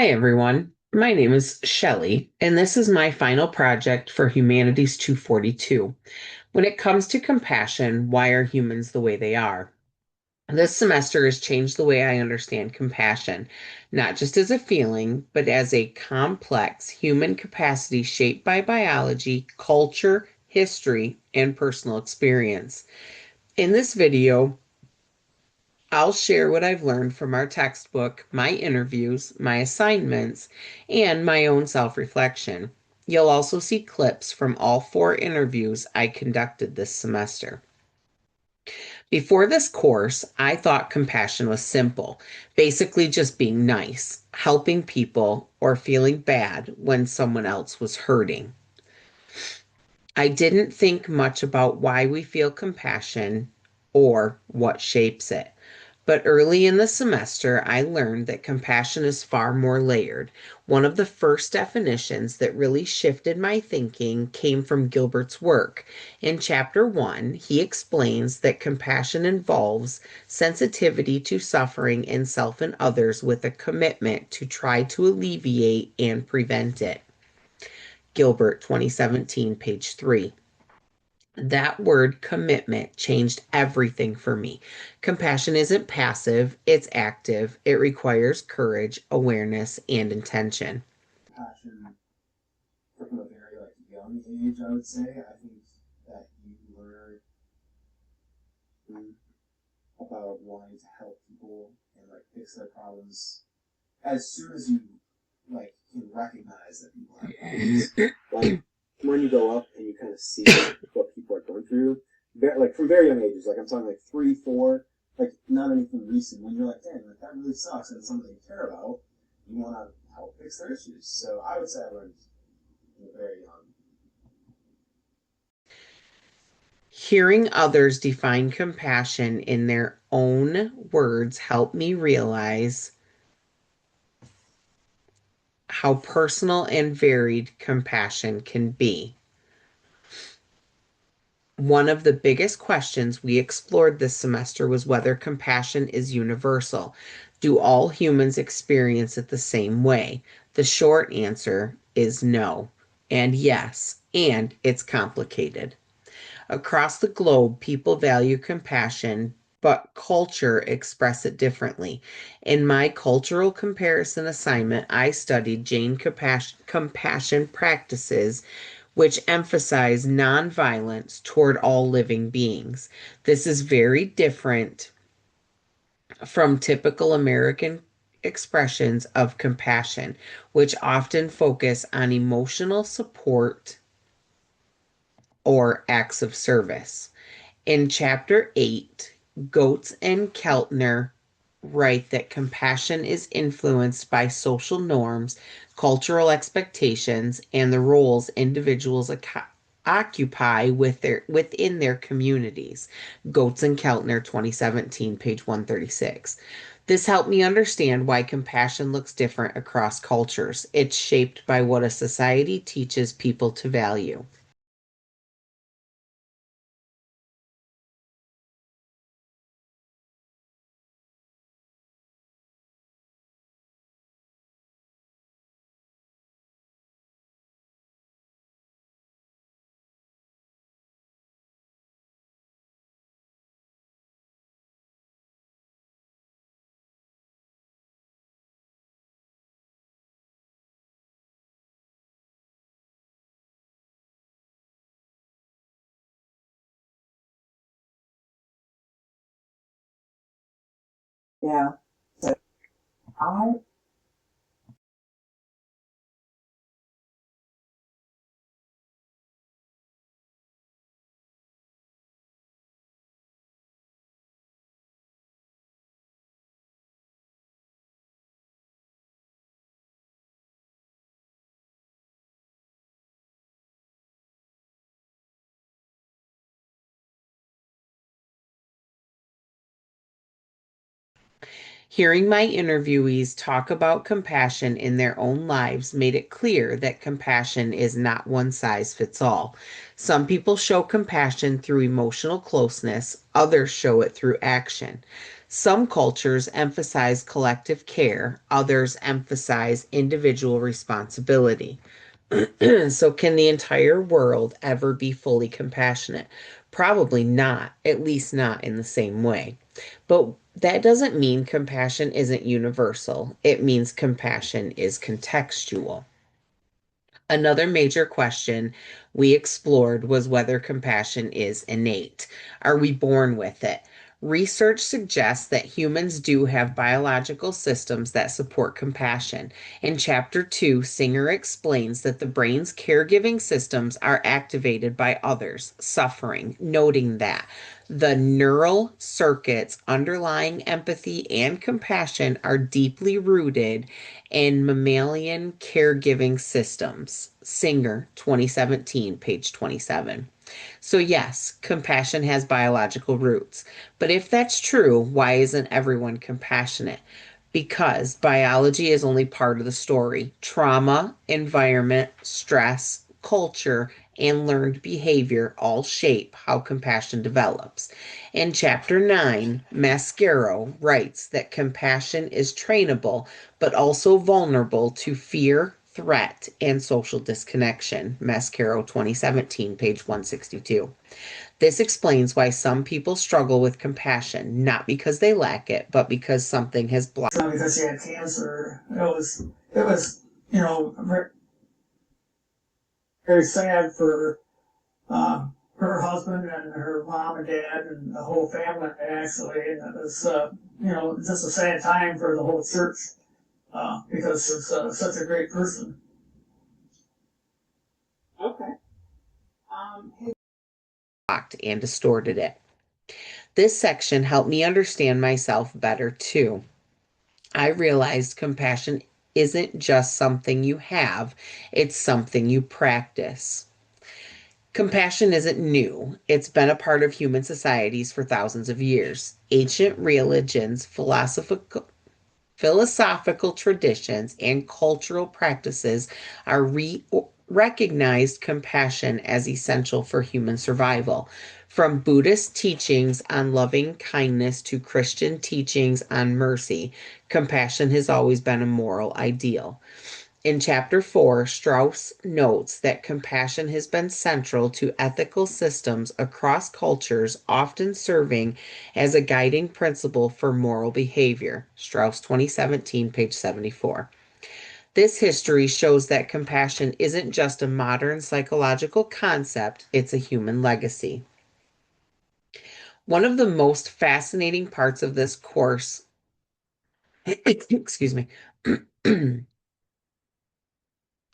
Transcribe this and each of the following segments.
Hi, everyone. My name is Shelley, and this is my final project for Humanities 242. When it comes to compassion, why are humans the way they are? This semester has changed the way I understand compassion, not just as a feeling, but as a complex human capacity shaped by biology, culture, history, and personal experience. In this video, I'll share what I've learned from our textbook, my interviews, my assignments, and my own self reflection. You'll also see clips from all four interviews I conducted this semester. Before this course, I thought compassion was simple, basically just being nice, helping people, or feeling bad when someone else was hurting. I didn't think much about why we feel compassion or what shapes it. But early in the semester, I learned that compassion is far more layered. One of the first definitions that really shifted my thinking came from Gilbert's work. In chapter 1, he explains that compassion involves sensitivity to suffering in self and others with a commitment to try to alleviate and prevent it. Gilbert, 2017, page 3. That word commitment changed everything for me. Compassion isn't passive, it's active. It requires courage, awareness, and intention. Passion from a very young age, I would say. I think that you learn about wanting to help people and fix their problems as soon as you can recognize that people have problems. When you go up and you kind of see what people are going through, from very young ages, I'm talking 3, 4, not anything recent. When you're damn, that really sucks, and it's something you care about, you want to help fix their issues. So I would say I learned very young. Hearing others define compassion in their own words helped me realize how personal and varied compassion can be. One of the biggest questions we explored this semester was whether compassion is universal. Do all humans experience it the same way? The short answer is no, and yes, and it's complicated. Across the globe, people value compassion, but culture express it differently. In my cultural comparison assignment, I studied Jain compassion practices which emphasize nonviolence toward all living beings. This is very different from typical American expressions of compassion, which often focus on emotional support or acts of service. In chapter 8, Goetz and Keltner write that compassion is influenced by social norms, cultural expectations, and the roles individuals occupy within their communities. Goetz and Keltner, 2017, page 136. This helped me understand why compassion looks different across cultures. It's shaped by what a society teaches people to value. Yeah. So I Hearing my interviewees talk about compassion in their own lives made it clear that compassion is not one size fits all. Some people show compassion through emotional closeness, others show it through action. Some cultures emphasize collective care, others emphasize individual responsibility. So, can the entire world ever be fully compassionate? Probably not, at least not in the same way. But that doesn't mean compassion isn't universal. It means compassion is contextual. Another major question we explored was whether compassion is innate. Are we born with it? Research suggests that humans do have biological systems that support compassion. In Chapter 2, Singer explains that the brain's caregiving systems are activated by others, suffering, noting that the neural circuits underlying empathy and compassion are deeply rooted in mammalian caregiving systems. Singer, 2017, page 27. So, yes, compassion has biological roots. But if that's true, why isn't everyone compassionate? Because biology is only part of the story. Trauma, environment, stress, culture, and learned behavior all shape how compassion develops. In Chapter 9, Mascaro writes that compassion is trainable, but also vulnerable to fear, threat, and social disconnection. Mascaro 2017, page 162. This explains why some people struggle with compassion, not because they lack it, but because something has blocked. It's not because she had cancer. It was, you know, very sad for her husband and her mom and dad and the whole family actually. And it was, just a sad time for the whole church because she's such a great person. Okay. And distorted it. This section helped me understand myself better too. I realized compassion isn't just something you have, it's something you practice. Compassion isn't new. It's been a part of human societies for thousands of years. Ancient religions, philosophical traditions, and cultural practices are recognized compassion as essential for human survival. From Buddhist teachings on loving kindness to Christian teachings on mercy, compassion has always been a moral ideal. In Chapter 4, Strauss notes that compassion has been central to ethical systems across cultures, often serving as a guiding principle for moral behavior. Strauss 2017, page 74. This history shows that compassion isn't just a modern psychological concept, it's a human legacy. One of the most fascinating parts of this course, excuse me,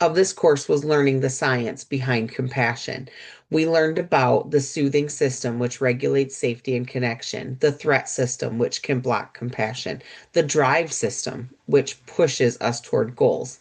was learning the science behind compassion. We learned about the soothing system, which regulates safety and connection, the threat system, which can block compassion, the drive system, which pushes us toward goals.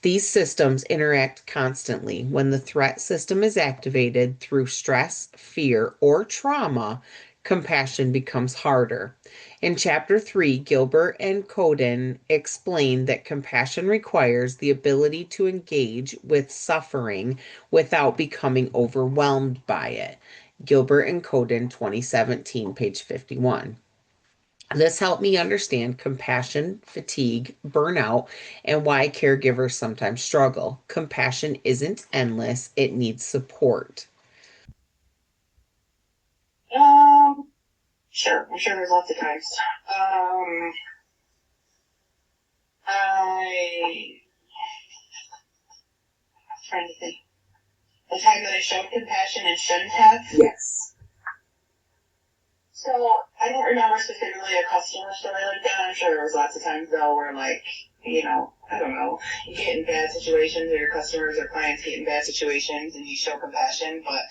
These systems interact constantly. When the threat system is activated through stress, fear, or trauma, compassion becomes harder. In Chapter 3, Gilbert and Coden explain that compassion requires the ability to engage with suffering without becoming overwhelmed by it. Gilbert and Coden, 2017, page 51. This helped me understand compassion, fatigue, burnout, and why caregivers sometimes struggle. Compassion isn't endless, it needs support. Um, sure. I'm sure there's lots of times. I'm trying to think. The time that I showed compassion and shouldn't have. Yes. So I don't remember specifically a customer story like that. I'm sure there was lots of times though where I don't know, you get in bad situations or your customers or clients get in bad situations and you show compassion. But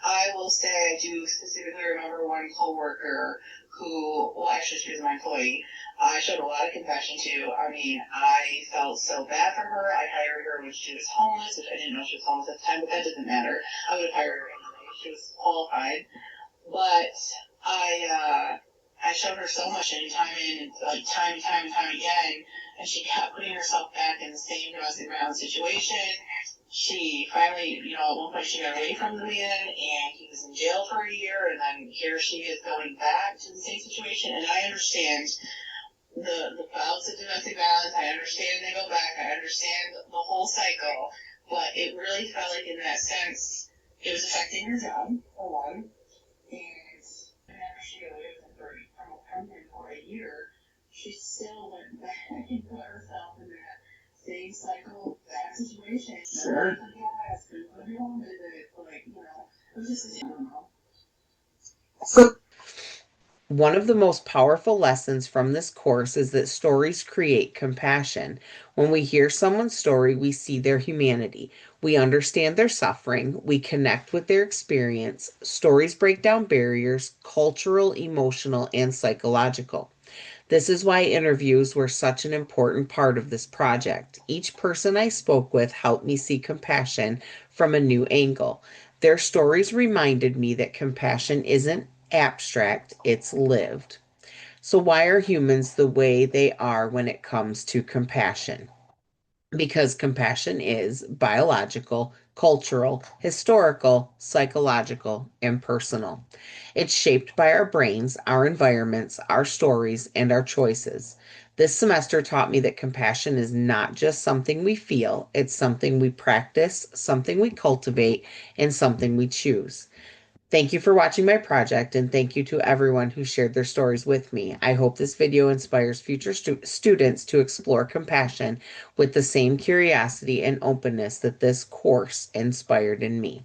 I will say I do specifically remember one coworker who, well, actually she was my employee. I showed a lot of compassion to. I mean, I felt so bad for her. I hired her when she was homeless, which I didn't know she was homeless at the time, but that doesn't matter. I would have hired her anyway. She was qualified. But I showed her so much and time and time again, and she kept putting herself back in the same domestic violence situation. she finally, at one point she got away from the man and he was in jail for a year, and then here she is going back to the same situation. And I understand the bouts of domestic violence. I understand they go back. I understand the whole cycle. But it really felt like in that sense, it was affecting her job, for one. And after she got away with it from a company for a year, she still went back and put herself in that same cycle, that situation. Sure. Yes, couldn't go home visit. Like, it was just, I don't know. One of the most powerful lessons from this course is that stories create compassion. When we hear someone's story, we see their humanity. We understand their suffering. We connect with their experience. Stories break down barriers, cultural, emotional, and psychological. This is why interviews were such an important part of this project. Each person I spoke with helped me see compassion from a new angle. Their stories reminded me that compassion isn't abstract, it's lived. So, why are humans the way they are when it comes to compassion? Because compassion is biological, cultural, historical, psychological, and personal. It's shaped by our brains, our environments, our stories, and our choices. This semester taught me that compassion is not just something we feel, it's something we practice, something we cultivate, and something we choose. Thank you for watching my project, and thank you to everyone who shared their stories with me. I hope this video inspires future students to explore compassion with the same curiosity and openness that this course inspired in me.